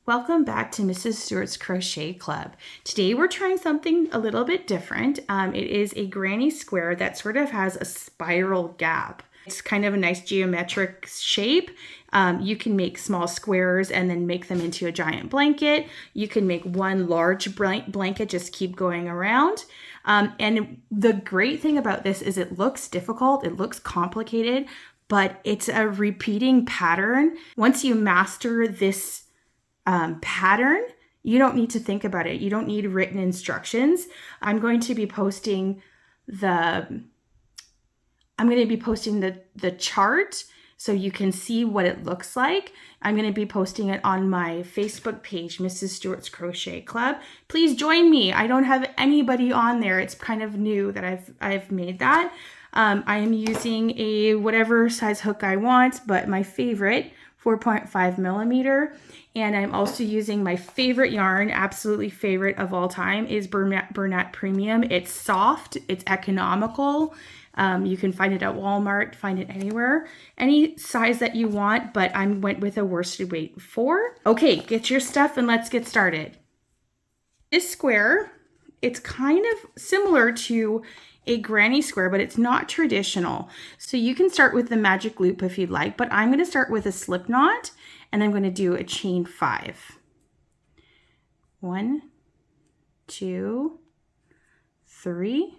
Welcome back to Mrs. Stewart's Crochet Club. Today we're trying something a little bit different. It is a granny square that sort of has a spiral gap. It's kind of a nice geometric shape. You can make small squares and then make them into a giant blanket. You can make one large blanket, just keep going around. And the great thing about this is it looks difficult, it looks complicated, but it's a repeating pattern. Once you master this pattern, you don't need to think about it. You don't need written instructions. I'm going to be posting the chart so you can see what it looks like. I'm going to be posting it on my Facebook page, Mrs. Stewart's Crochet Club. Please join me. I don't have anybody on there. It's kind of new that I've made that. I am using a whatever size hook I want, but my favorite 4.5 millimeter. And I'm also using my favorite yarn, absolutely favorite of all time, is Bernat Premium. It's soft, it's economical. You can find it at Walmart, find it anywhere, any size that you want, but I went with a worsted weight 4. Okay, get your stuff and let's get started. This square, it's kind of similar to a granny square, but it's not traditional. So you can start with the magic loop if you'd like, but I'm going to start with a slip knot and I'm going to do a chain 5. 1, 2, 3,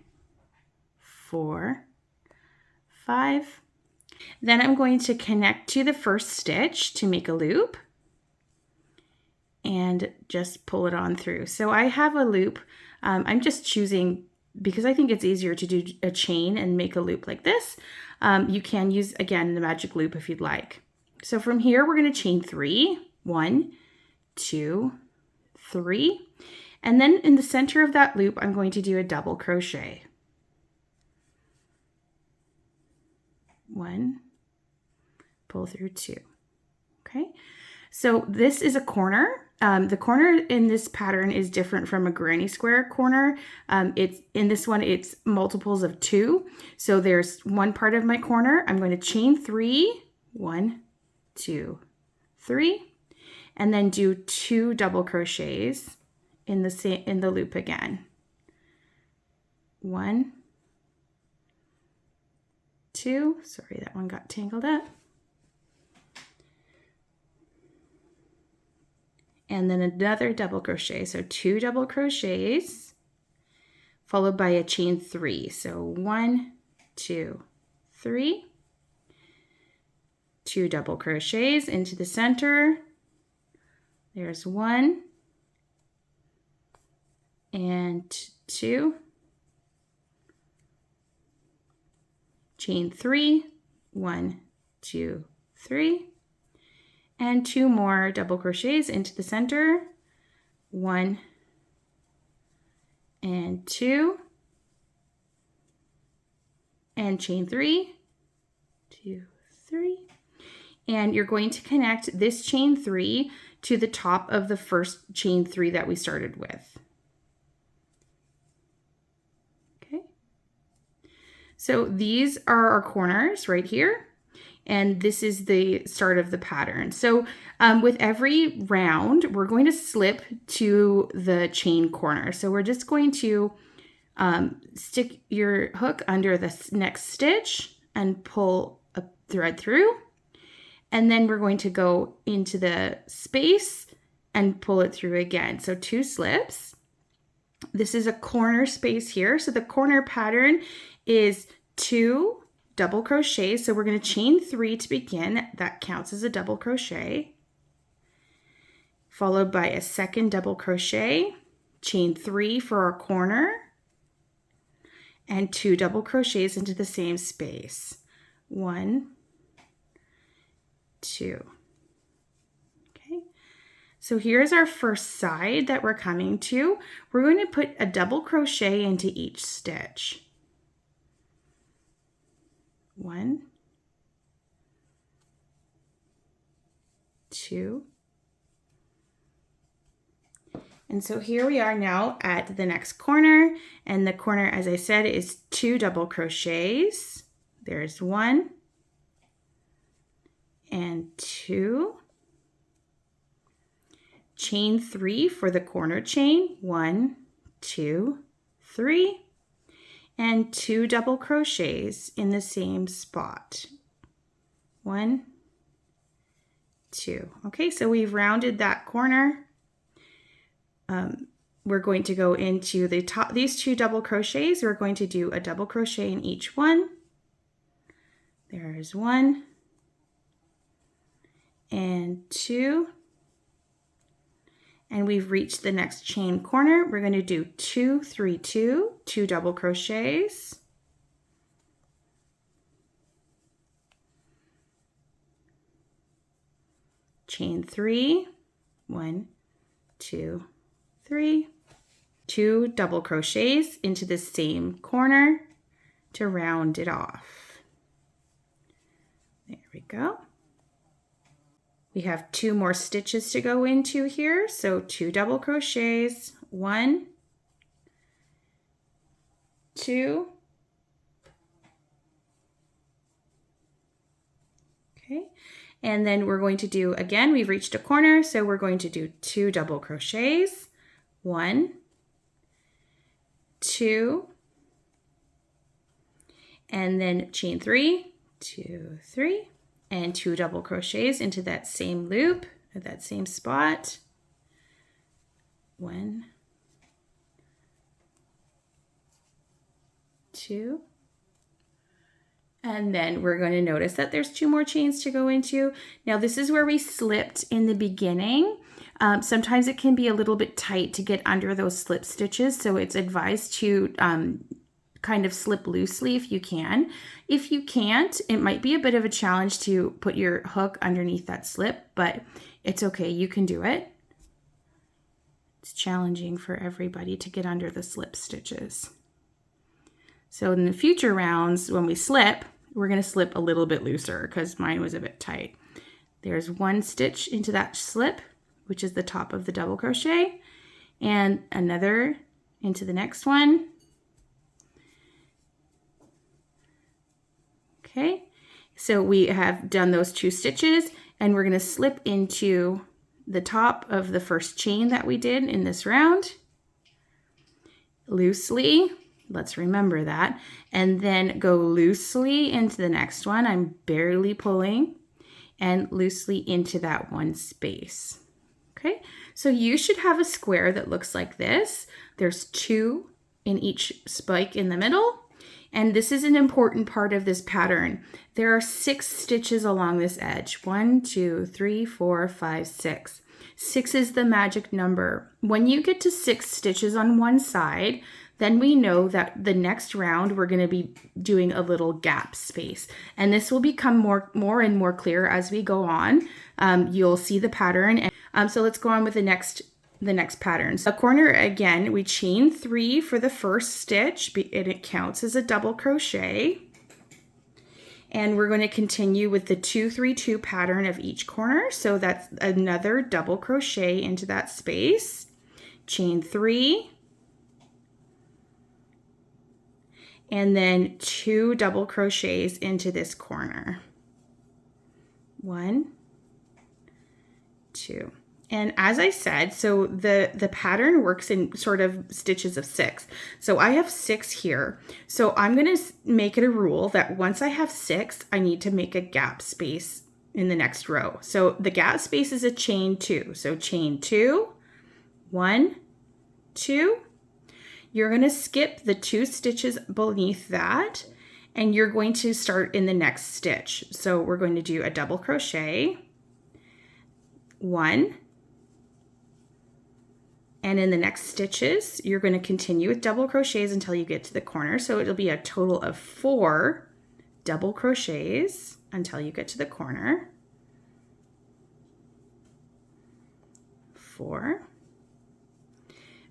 4, 5. Then I'm going to connect to the first stitch to make a loop and just pull it on through. So I have a loop. I'm just choosing because I think it's easier to do a chain and make a loop like this. You can use, again, the magic loop if you'd like. So from here, we're going to chain 3. 1, 2, 3. And then in the center of that loop, I'm going to do a double crochet. 1, pull through 2. Okay, so this is a corner. The corner in this pattern is different from a granny square corner. It's in this one, it's multiples of 2. So there's one part of my corner. I'm going to chain 3, 1, 2, 3, and then do 2 double crochets in the loop again. 1, 2. Sorry, that one got tangled up. And then another double crochet. So 2 double crochets followed by a chain 3. So 1, 2, 3, 2 double crochets into the center. There's 1 and 2. Chain 3, 1, 2, 3. And 2 more double crochets into the center. 1 and 2. And chain 3, 2, 3. And you're going to connect this chain 3 to the top of the first chain 3 that we started with. Okay. So these are our corners right here. And this is the start of the pattern. So with every round, we're going to slip to the chain corner. So we're just going to stick your hook under the next stitch and pull a thread through. And then we're going to go into the space and pull it through again. So 2 slips. This is a corner space here. So the corner pattern is 2 double crochet. So we're going to chain 3 to begin. That counts as a double crochet. Followed by a second double crochet, chain 3 for our corner, and 2 double crochets into the same space. 1, 2. Okay. So here's our first side that we're coming to. We're going to put a double crochet into each stitch. 1, 2. And so here we are now at the next corner, and the corner, as I said, is 2 double crochets. There's 1 and 2. chain 3 for the corner chain, 1, 2, 3, and 2 double crochets in the same spot, 1, 2. Okay, so we've rounded that corner. We're going to go into the top, these 2 double crochets. We're going to do a double crochet in each one. There's 1 and 2. And we've reached the next chain corner. We're going to do 2, 3, 2, 2 double crochets. Chain 3, 1, 2, 3, 2 double crochets into the same corner to round it off. There we go. We have 2 more stitches to go into here, so 2 double crochets, 1, 2, okay, and then we're going to do, again, we've reached a corner, so we're going to do 2 double crochets, 1, 2, and then chain 3, 2, 3, and 2 double crochets into that same loop at that same spot, 1, 2, and then we're going to notice that there's 2 more chains to go into. Now this is where we slipped in the beginning. Sometimes it can be a little bit tight to get under those slip stitches, so it's advised to kind of slip loosely if you can. If you can't, it might be a bit of a challenge to put your hook underneath that slip, but it's okay, you can do it. It's challenging for everybody to get under the slip stitches. So in the future rounds, when we slip, we're going to slip a little bit looser because mine was a bit tight. There's 1 stitch into that slip, which is the top of the double crochet, and another into the next one. Okay, so we have done those 2 stitches, and we're going to slip into the top of the first chain that we did in this round loosely. Let's remember that. And then go loosely into the next one. I'm barely pulling, and loosely into that 1 space. Okay, so you should have a square that looks like this. There's 2 in each spike in the middle. And this is an important part of this pattern. There are 6 stitches along this edge. 1, 2, 3, 4, 5, 6. 6 is the magic number. When you get to 6 stitches on one side, then we know that the next round we're going to be doing a little gap space. And this will become more and more clear as we go on. You'll see the pattern. So let's go on with the next pattern. So a corner, again, we chain 3 for the first stitch, and it counts as a double crochet. And we're going to continue with the 2, 3, 2 pattern of each corner. So that's another double crochet into that space. Chain 3. And then 2 double crochets into this corner. 1, 2. And as I said, so the pattern works in sort of stitches of 6. So I have 6 here. So I'm going to make it a rule that once I have 6, I need to make a gap space in the next row. So the gap space is a chain 2. So chain 2, 1, 2. You're going to skip the 2 stitches beneath that, and you're going to start in the next stitch. So we're going to do a double crochet, 1, and in the next stitches, you're going to continue with double crochets until you get to the corner. So it'll be a total of 4 double crochets until you get to the corner. 4.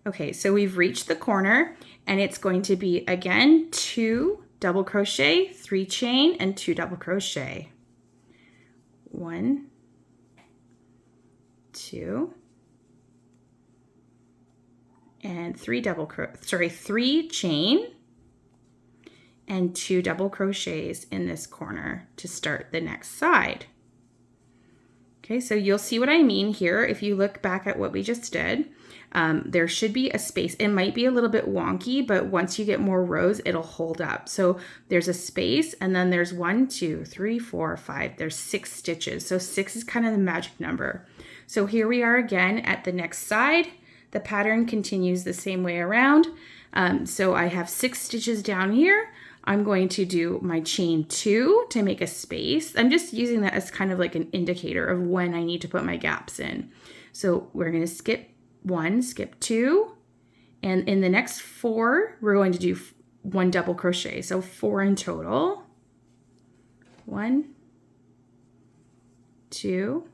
Okay, so we've reached the corner, and it's going to be, again, 2 double crochet, 3 chain, and 2 double crochet. 1, 2, and 3 chain, and 2 double crochets in this corner to start the next side. Okay, so you'll see what I mean here. If you look back at what we just did, there should be a space. It might be a little bit wonky, but once you get more rows, it'll hold up. So there's a space, and then there's 1, 2, 3, 4, 5. There's 6 stitches. So 6 is kind of the magic number. So here we are again at the next side. The pattern continues the same way around. So I have 6 stitches down here. I'm going to do my chain 2 to make a space. I'm just using that as kind of like an indicator of when I need to put my gaps in. So we're going to skip 1, skip 2, and in the next 4, we're going to do 1 double crochet. So 4 in total. 1, 2,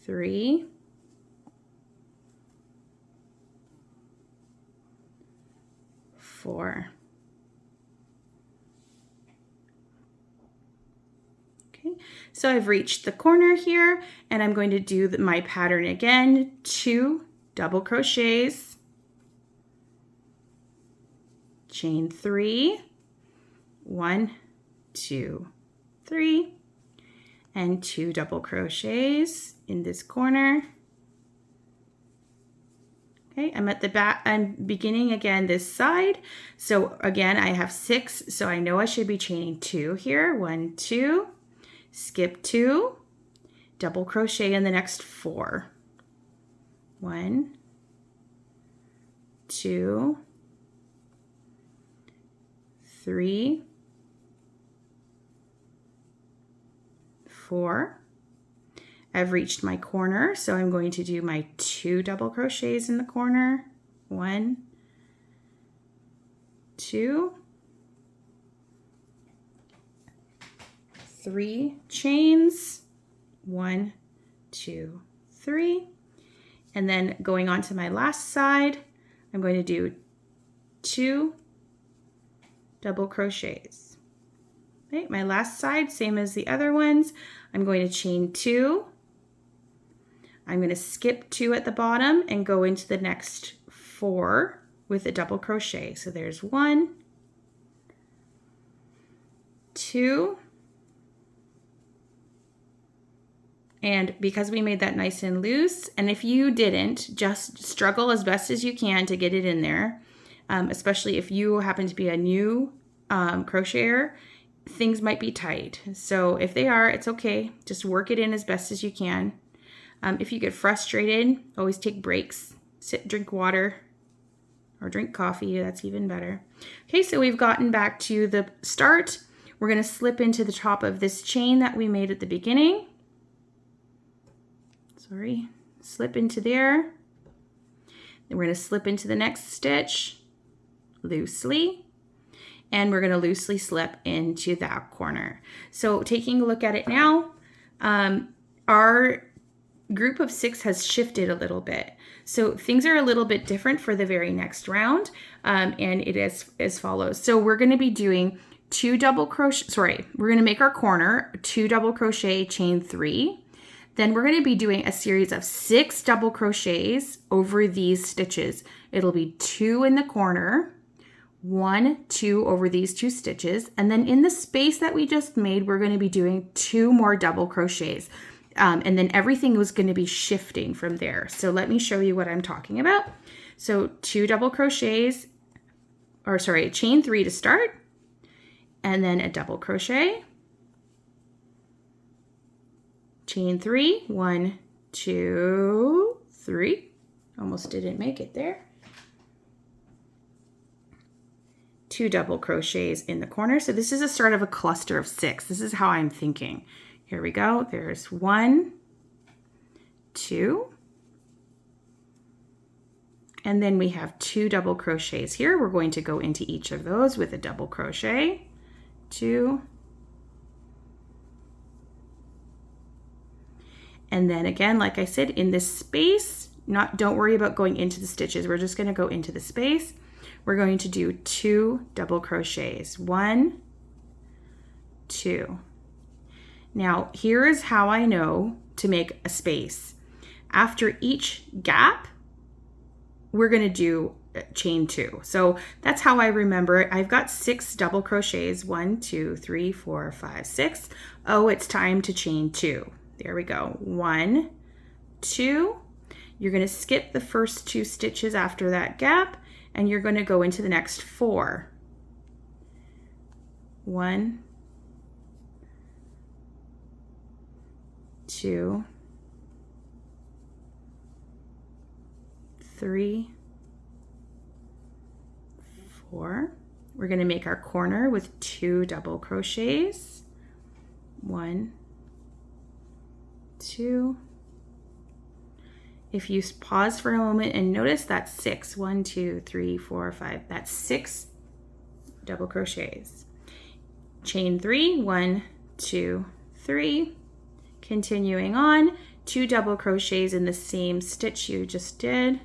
3, 4. Okay, so I've reached the corner here, and I'm going to do my pattern again. 2 double crochets, chain 3, 1, 2, 3, and 2 double crochets in this corner. Okay, I'm at the back, I'm beginning again this side. So again, I have 6, so I know I should be chaining 2 here. 1, 2, skip 2, double crochet in the next 4. 1, 2, 3, 4. I've reached my corner, so I'm going to do my 2 double crochets in the corner. 1, 2, 3 chains. 1, 2, 3. And then going on to my last side, I'm going to do 2 double crochets. Okay, my last side, same as the other ones. I'm going to chain 2. I'm going to skip 2 at the bottom and go into the next 4 with a double crochet. So there's 1, 2, and because we made that nice and loose, and if you didn't, just struggle as best as you can to get it in there, especially if you happen to be a new crocheter, things might be tight. So if they are, it's okay. Just work it in as best as you can. If you get frustrated, always take breaks, sit, drink water, or drink coffee. That's even better. Okay, so we've gotten back to the start. We're going to slip into the top of this chain that we made at the beginning. Sorry, slip into there. Then we're going to slip into the next stitch loosely, and we're going to loosely slip into that corner. So taking a look at it now, our group of 6 has shifted a little bit. So things are a little bit different for the very next round, and it is as follows. So we're going to be doing 2 double crochet, we're going to make our corner, 2 double crochet, chain 3. Then we're going to be doing a series of 6 double crochets over these stitches. It'll be 2 in the corner, 1, 2 over these 2 stitches, and then in the space that we just made, we're going to be doing 2 more double crochets. And then everything was going to be shifting from there. So let me show you what I'm talking about. So 2 double crochets, or sorry, chain 3 to start, and then a double crochet, chain 3, 1, 2, 3, almost didn't make it there. 2 double crochets in the corner. So this is a start of a cluster of 6. This is how I'm thinking. Here we go. There's 1, 2, and then we have 2 double crochets here. We're going to go into each of those with a double crochet, 2, and then again, like I said, in this space, don't worry about going into the stitches. We're just going to go into the space. We're going to do 2 double crochets, 1, 2. Now, here is how I know to make a space. After each gap, we're going to do chain 2. So that's how I remember it. I've got 6 double crochets. 1, 2, 3, 4, 5, 6. Oh, it's time to chain 2. There we go. 1, 2. You're going to skip the first 2 stitches after that gap, and you're going to go into the next 4. 1, 2, 3, 4. We're going to make our corner with 2 double crochets. 1, 2. If you pause for a moment and notice, that's 6. 1, 2, 3, 4, 5. That's 6 double crochets. Chain 3. 1, 2, 3. Continuing on, 2 double crochets in the same stitch you just did.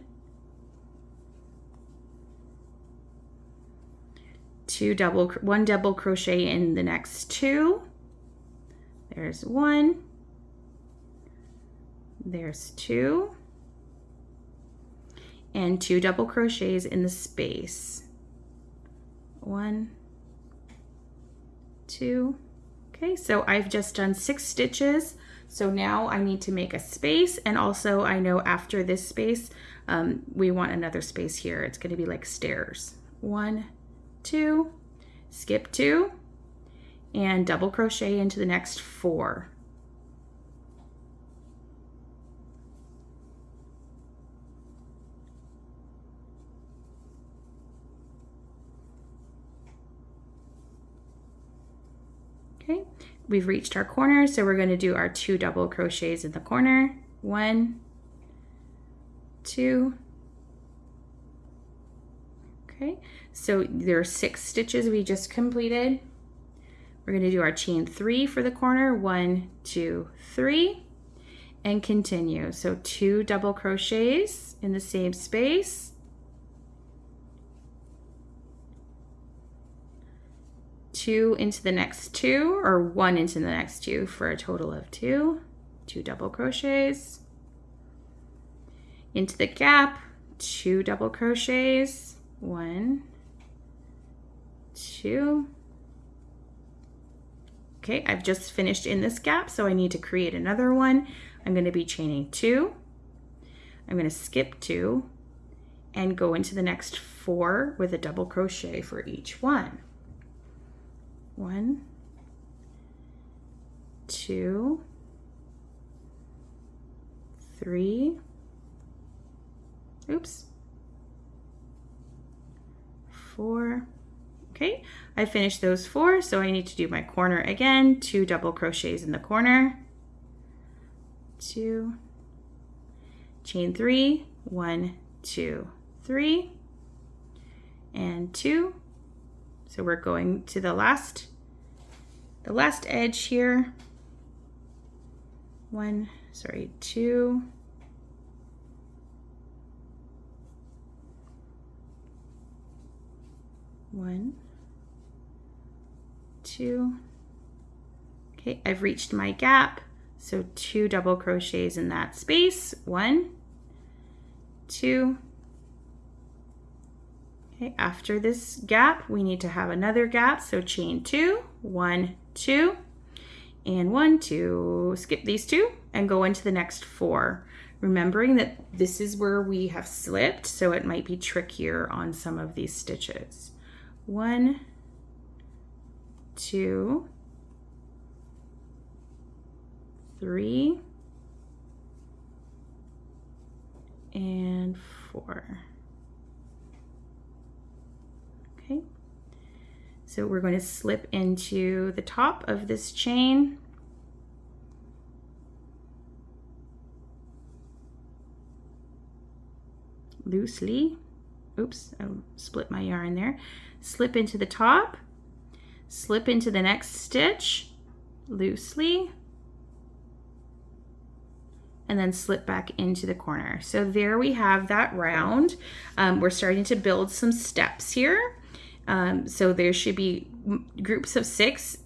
1 double crochet in the next 2. There's 1. There's 2. And 2 double crochets in the space. 1, 2. Okay, so I've just done 6 stitches. So now I need to make a space, and also I know after this space, we want another space here. It's going to be like stairs. 1, 2, skip 2, and double crochet into the next 4. Okay, we've reached our corner, so we're going to do our 2 double crochets in the corner. 1, 2. Okay, so there are 6 stitches we just completed. We're going to do our chain 3 for the corner. 1, 2, 3, and continue. So 2 double crochets in the same space. 2 into the next 2, or 1 into the next 2 for a total of 2. 2 double crochets. Into the gap, 2 double crochets. 1, 2. Okay, I've just finished in this gap, so I need to create another one. I'm going to be chaining 2. I'm going to skip 2 and go into the next 4 with a double crochet for each one. 1, 2, 3, oops, 4. Okay, I finished those 4, so I need to do my corner again. 2 double crochets in the corner, 2, chain 3, 1, 2, 3, and 2. So we're going to the last edge here. 2. 1, 2. Okay, I've reached my gap, so 2 double crochets in that space. 1, 2. Okay, after this gap, we need to have another gap, so chain 2, 1, 2, and 1, 2. Skip these 2 and go into the next 4. Remembering that this is where we have slipped, so it might be trickier on some of these stitches. 1, 2, 3, and 4. Okay, so we're going to slip into the top of this chain. Loosely. Oops, I split my yarn there. Slip into the top, slip into the next stitch loosely, and then slip back into the corner. So there we have that round. We're starting to build some steps here. So there should be groups of 6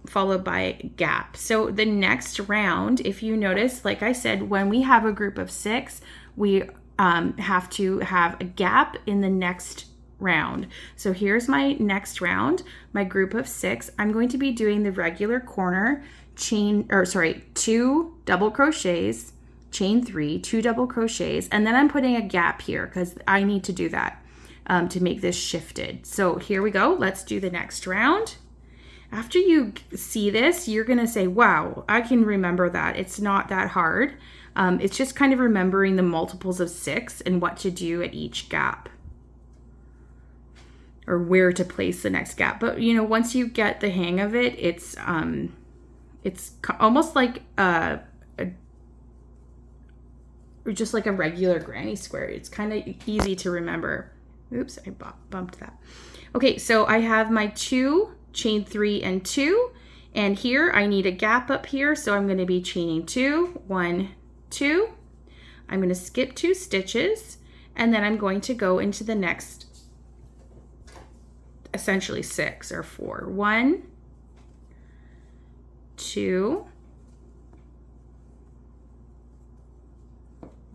followed by a gap. So the next round, if you notice, like I said, when we have a group of 6, we have to have a gap in the next round. So here's my next round, my group of 6. I'm going to be doing the regular corner chain, or sorry, 2 double crochets, chain 3, 2 double crochets, and then I'm putting a gap here because I need to do that to make this shifted. So here we go. Let's do the next round. After you see this, you're going to say, wow, I can remember that. It's not that hard. It's just kind of remembering the multiples of 6 and what to do at each gap, or where to place the next gap. But you know, once you get the hang of it, it's almost like just like a regular granny square. It's kind of easy to remember. Oops, I bumped that. Okay, so I have my 2, chain 3 and 2, and here I need a gap up here, so I'm going to be chaining 2, 1, 2. I'm going to skip 2 stitches, and then I'm going to go into the next, essentially 6 or 4. 1, 2.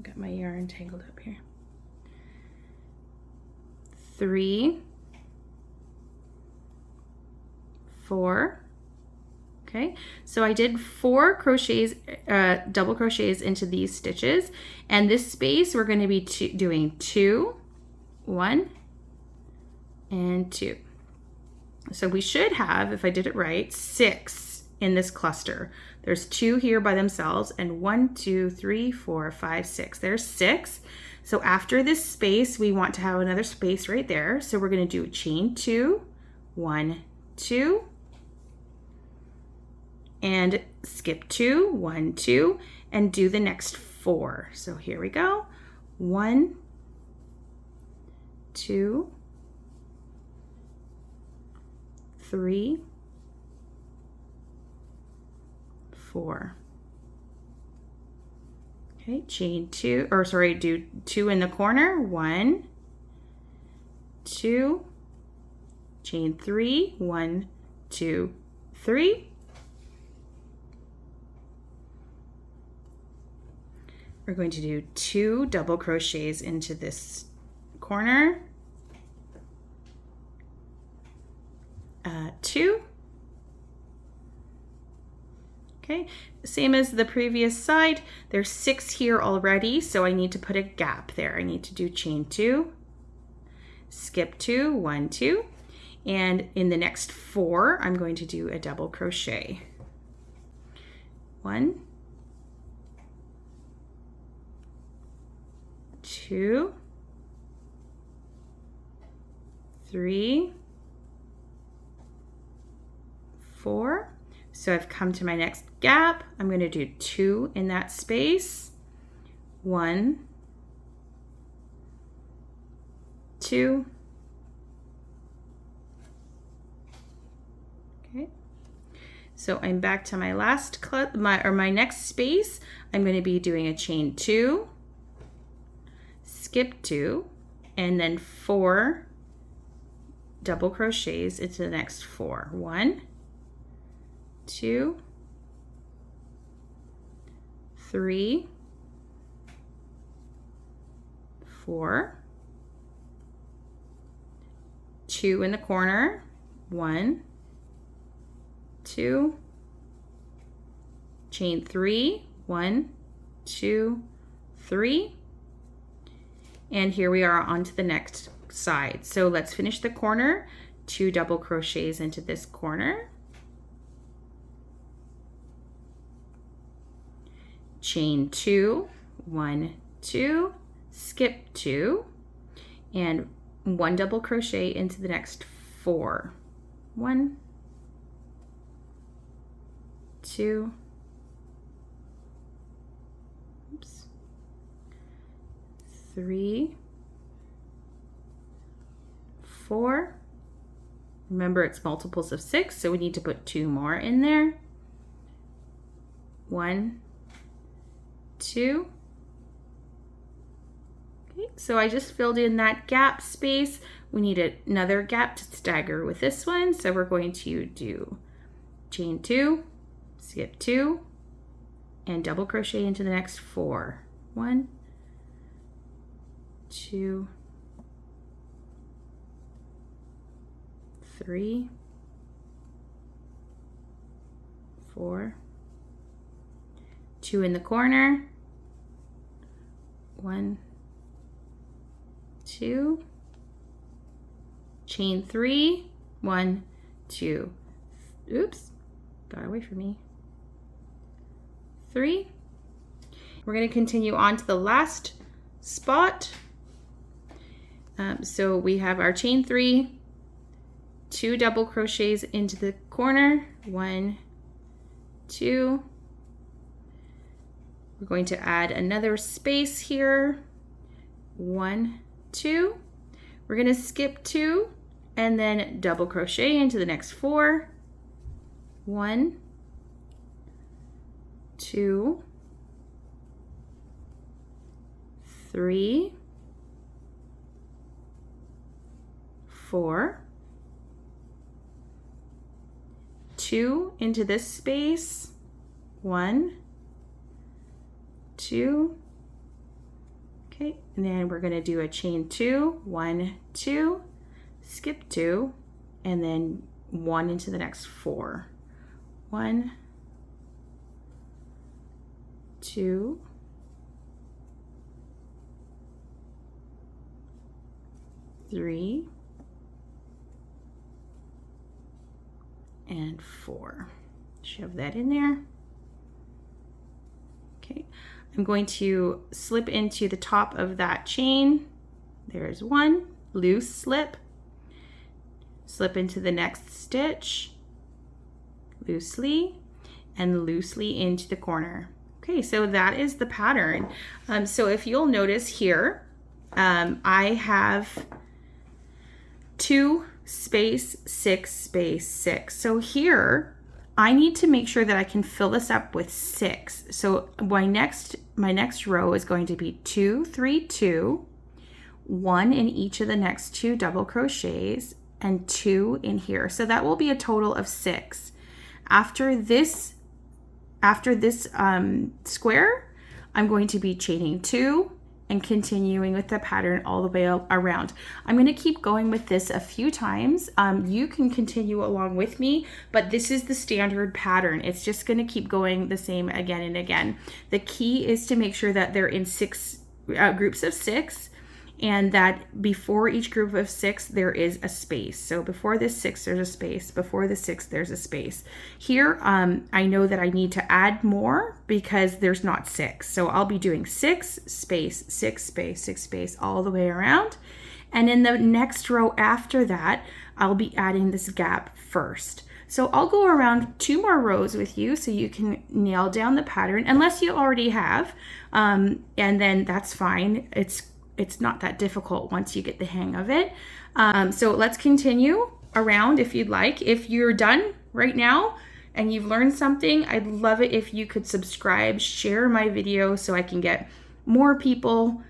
Got my yarn tangled up here. 3, 4. Okay, so I did 4 crochets, double crochets into these stitches, and this space we're going to be doing 2, 1, and 2. So we should have, if I did it right, 6 in this cluster. There's 2 here by themselves, and 1, 2, 3, 4, 5, 6. There's 6. So after this space, we want to have another space right there. So we're going to do chain 2, 1, 2, and skip 2, 1, 2, and do the next 4. So here we go. 1, 2, 3, 4. Okay, chain 2, or sorry, do 2 in the corner. 1, 2, chain 3, 1, 2, 3. We're going to do 2 double crochets into this corner. 2. Okay, same as the previous side. There's 6 here already, so I need to put a gap there. I need to do chain 2, skip 2, 1, 2, and in the next 4, I'm going to do a double crochet. 1, 2, 3, 4. So I've come to my next gap. I'm going to do 2 in that space. 1, 2. Okay. So I'm back to my last my next space. I'm going to be doing a chain 2, skip 2, and then 4 double crochets into the next 4. 1, 2, 3, 4, 2 in the corner. 1, 2, chain 3, 1, 2, 3, and here we are on to the next side. So let's finish the corner. 2 double crochets into this corner. Chain 2, 1, 2, skip 2, and 1 double crochet into the next 4. 1, 2, oops, 3, 4. Remember, it's multiples of 6, so we need to put 2 more in there. 1, 2. Okay, so I just filled in that gap space. We need another gap to stagger with this one, so we're going to do chain 2, skip 2, and double crochet into the next 4. 1, 2, 3, 4, 2 in the corner, 1, 2, chain 3, 1, 2, oops, got away from me, 3. We're going to continue on to the last spot. So we have our chain 3, 2 double crochets into the corner, 1, 2. We're going to add another space here, 1, 2. We're going to skip 2 and then double crochet into the next 4, 1, 2, 3, 4, 2 into this space, 1, 2, okay, and then we're going to do a chain 2, 1, 2, skip 2, and then 1 into the next 4, 1, 2, 3, and 4. Shove that in there. Okay, I'm going to slip into the top of that chain. There's 1, loose slip, slip into the next stitch, loosely, and loosely into the corner. Okay, so that is the pattern. So if you'll notice here, I have 2 space 6 space 6. So here I need to make sure that I can fill this up with 6. So my next row is going to be 2, 3, 2, 1 in each of the next 2 double crochets, and 2 in here. So that will be a total of 6. After this square, I'm going to be chaining 2 and continuing with the pattern all the way around. I'm going to keep going with this a few times. You can continue along with me, but this is the standard pattern. It's just going to keep going the same again and again. The key is to make sure that they're in 6 groups of 6, and that before each group of 6 there is a space. So before this 6 there's a space, before the 6 there's a space. Here I know that I need to add more because there's not 6. So I'll be doing 6 space, 6 space, 6 space all the way around. And in the next row after that, I'll be adding this gap first. So I'll go around 2 more rows with you so you can nail down the pattern, unless you already have, and then that's fine. It's not that difficult once you get the hang of it. So let's continue around if you'd like. If you're done right now and you've learned something, I'd love it if you could subscribe, share my video so I can get more people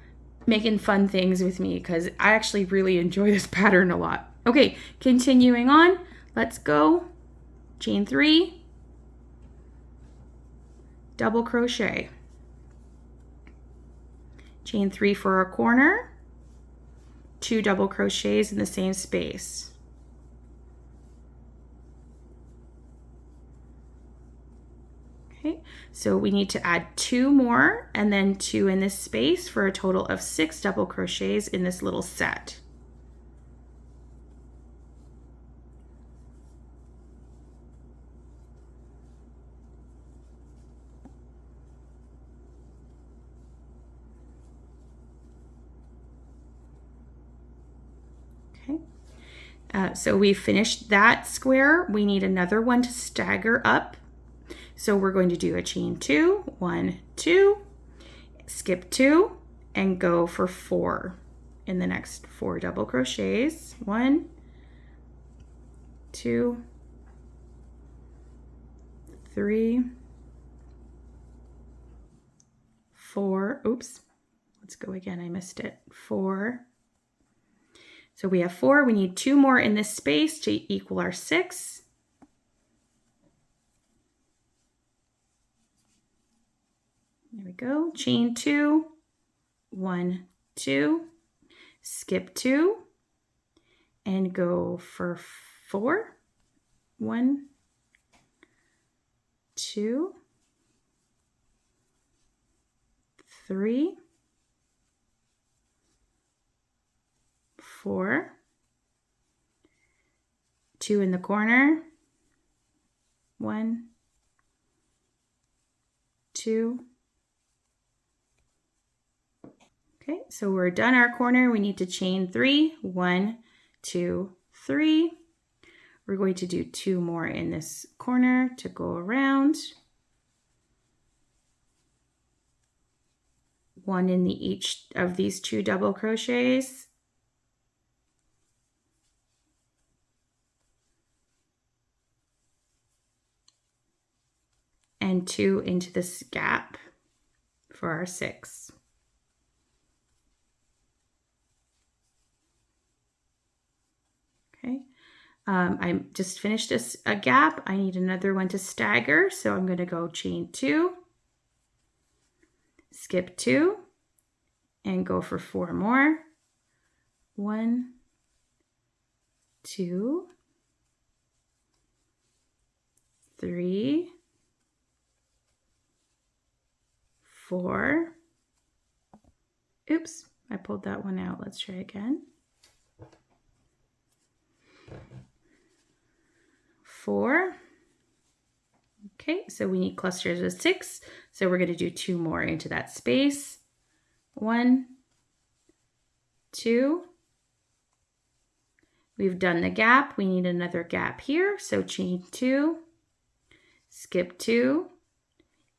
making fun things with me, because I actually really enjoy this pattern a lot. Okay, continuing on, let's go. Chain 3, double crochet. Chain 3 for a corner, 2 double crochets in the same space. Okay, so we need to add 2 more and then 2 in this space for a total of 6 double crochets in this little set. So we finished that square. We need another one to stagger up. So we're going to do a chain 2, 1, 2, skip 2, and go for 4 in the next 4 double crochets. 1, 2, 3, 4. Oops, let's go again. I missed it. 4. So we have 4. We need 2 more in this space to equal our 6. There we go. Chain 2, 1, 2, skip 2, and go for 4. 1, 2, 3, 4, 2 in the corner, 1, 2. Okay, so we're done our corner. We need to chain 3, 1, 2, 3. We're going to do 2 more in this corner to go around. 1 in each of these 2 double crochets. And 2 into this gap for our 6. Okay, I just finished a gap. I need another one to stagger, so I'm going to go chain 2, skip 2, and go for 4 more. 1, 2, 3, 4. Oops, I pulled that one out. Let's try again. 4. Okay, so we need clusters of 6. So we're going to do 2 more into that space. 1, 2. We've done the gap. We need another gap here. So chain 2, skip 2,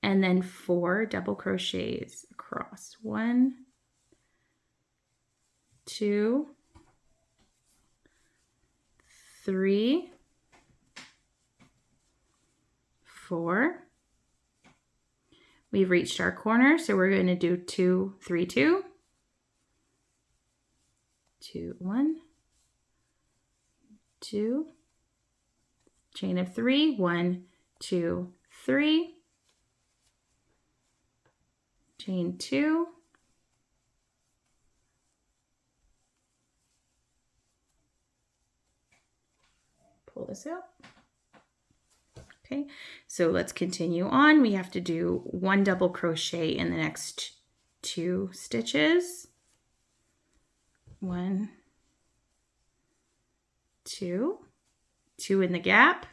and then 4 double crochets across. 1, 2, 3, 4. We've reached our corner, so we're going to do 2, 3, 2. 2, 1, 2. Chain of 3, 1, 2, 3. Chain 2. Pull this out. Okay, so let's continue on. We have to do 1 double crochet in the next 2 stitches. 1, 2, 2 in the gap.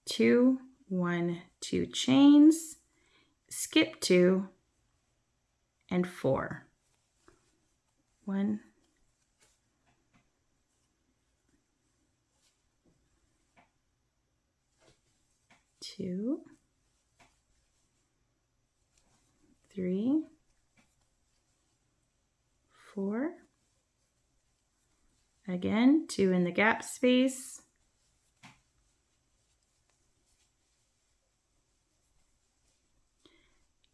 2, 1, 2 chains, skip 2, and 4. 1, 2, 3, 4. Again, 2 in the gap space.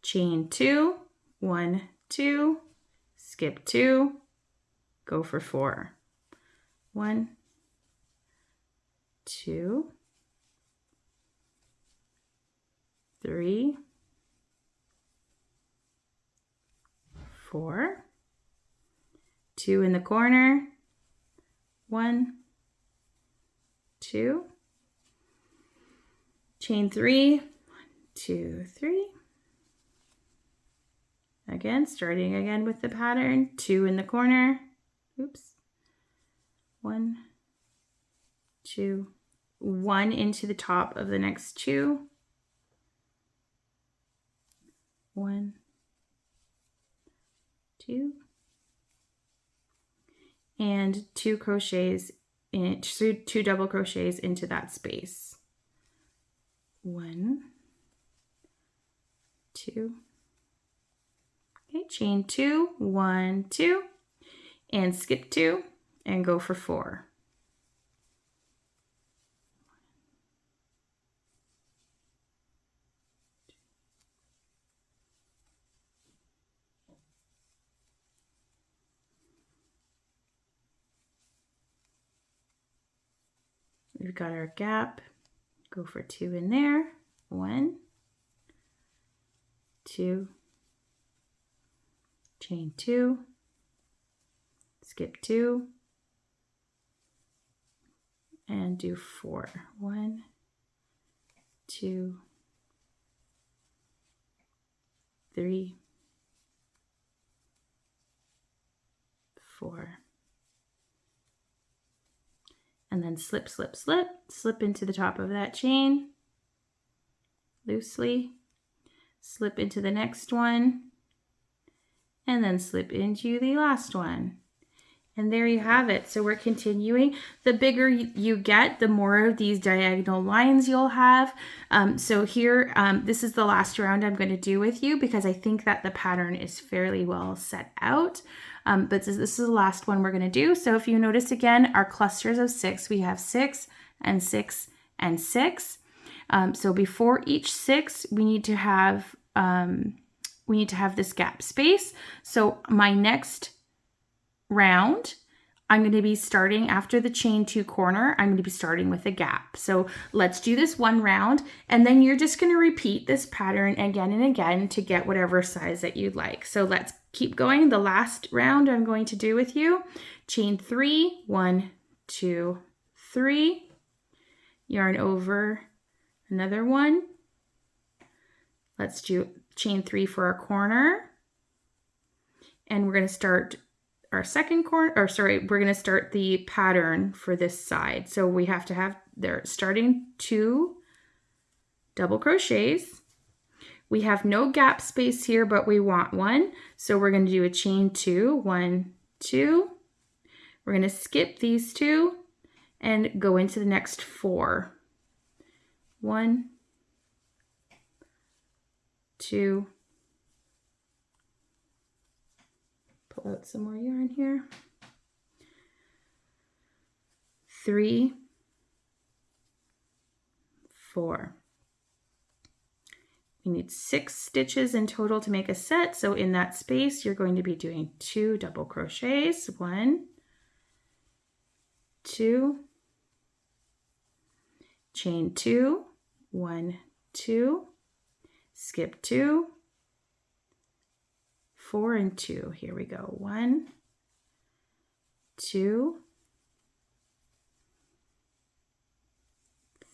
Chain 2, 1, 2, skip 2, go for 4. 1, 2, 3, 4. 2 in the corner. 1, 2. Chain 3, 1, 2, 3. Again, starting again with the pattern, 2 in the corner. Oops. 1, 2, 1 into the top of the next 2. 1, 2, and 2 crochets in 2 double crochets into that space. 1, 2. Okay, chain 2, 1, 2, and skip 2 and go for 4. We've got our gap, go for 2 in there, 1, 2, chain 2, skip 2, and do 4. 1, 2, 3, 4. And then slip, slip, slip, slip into the top of that chain loosely, slip into the next one, and then slip into the last one. And there you have it. So we're continuing. The bigger you get, the more of these diagonal lines you'll have. So here, this is the last round I'm going to do with you because I think that the pattern is fairly well set out. But this is the last one we're going to do. So if you notice again, our clusters of 6, we have 6 and 6 and 6. So before each 6, we need to have this gap space. So my next round, I'm going to be starting after the chain 2 corner, I'm going to be starting with a gap. So let's do this one round, and then you're just going to repeat this pattern again and again to get whatever size that you'd like. So let's keep going. The last round I'm going to do with you, chain 3, 1, 2, 3, yarn over another one. Let's do chain 3 for our corner, and we're going to start our second corner, or sorry, we're going to start the pattern for this side. So we have to have there starting 2 double crochets. We have no gap space here, but we want one. So we're going to do a chain 2, 1, 2. We're going to skip these 2 and go into the next 4. 1, 2, pull out some more yarn here, 3, 4. We need 6 stitches in total to make a set. So in that space, you're going to be doing 2 double crochets, 1, 2, chain 2, 1, 2, skip 2, 4 and 2. Here we go. 1, 2,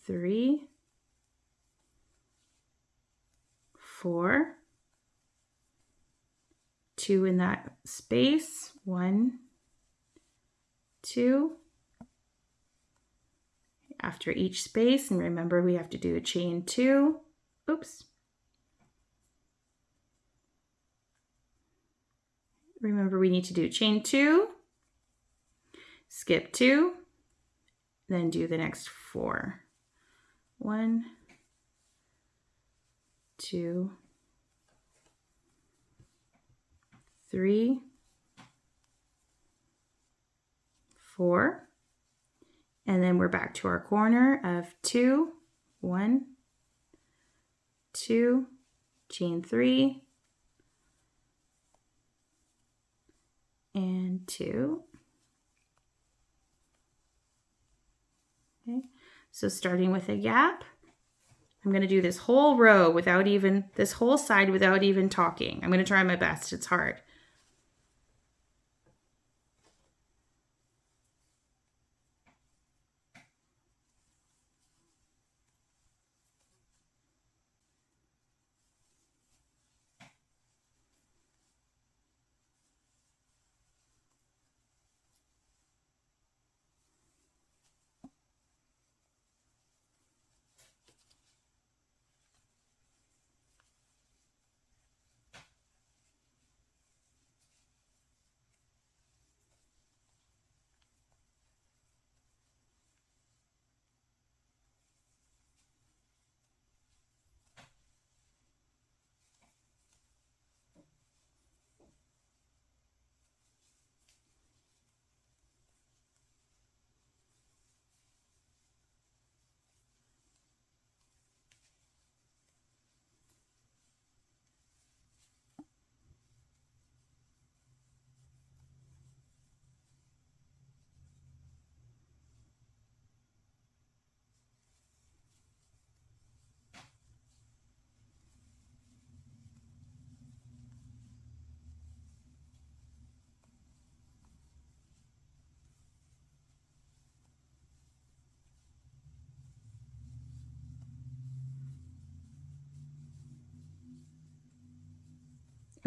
3, 4, 2 in that space. 1, 2. After each space, and remember we have to do a chain 2. Oops. Remember we need to do chain 2, skip 2, then do the next 4. 1, 2, 3, 4, and then we're back to our corner of 2, 1, 2, chain 3, and 2. Okay, so starting with a gap, I'm going to do this whole row without even, this whole side without even talking. I'm going to try my best. It's hard.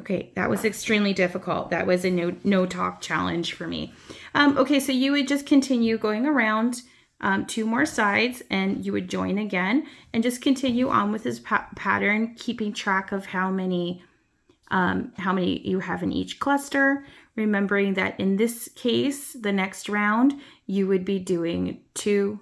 Okay, that was extremely difficult. That was a no talk challenge for me. Okay, so you would just continue going around 2 more sides, and you would join again and just continue on with this pattern, keeping track of how many you have in each cluster, remembering that in this case, the next round, you would be doing 2,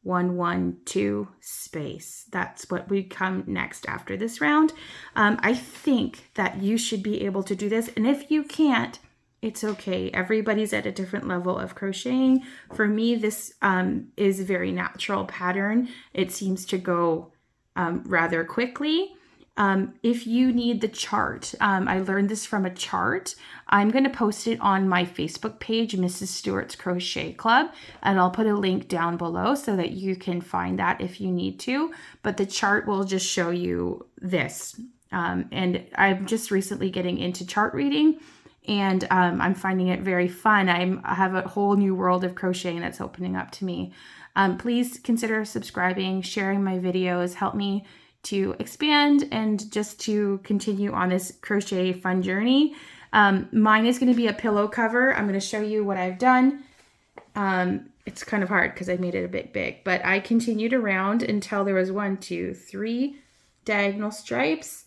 1, 1, 2 space. That's what would come next after this round. I think that you should be able to do this, and if you can't, it's okay. Everybody's at a different level of crocheting. For me, this is a very natural pattern. It seems to go rather quickly. If you need the chart, I learned this from a chart. I'm going to post it on my Facebook page, Mrs. Stewart's Crochet Club, and I'll put a link down below so that you can find that if you need to. But the chart will just show you this. And I'm just recently getting into chart reading, and I'm finding it very fun. I have a whole new world of crocheting that's opening up to me. Please consider subscribing, sharing my videos, help me to expand and just to continue on this crochet fun journey. Mine is going to be a pillow cover. I'm going to show you what I've done. It's kind of hard because I made it a bit big, but I continued around until there was 1, 2, 3 diagonal stripes.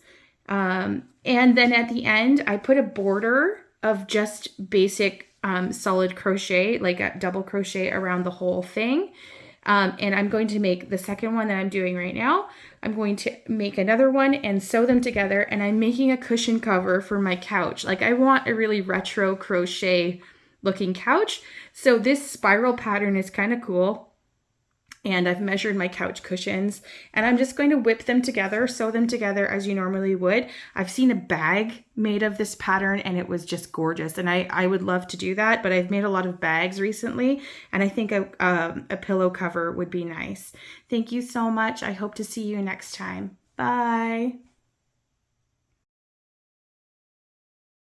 And then at the end, I put a border of just basic solid crochet, like a double crochet around the whole thing. And I'm going to make the second one that I'm doing right now. I'm going to make another one and sew them together, and I'm making a cushion cover for my couch. Like, I want a really retro crochet looking couch. So this spiral pattern is kind of cool. And I've measured my couch cushions, and I'm just going to whip them together, sew them together as you normally would. I've seen a bag made of this pattern, and it was just gorgeous, and I would love to do that, but I've made a lot of bags recently, and I think a pillow cover would be nice. Thank you so much. I hope to see you next time. Bye.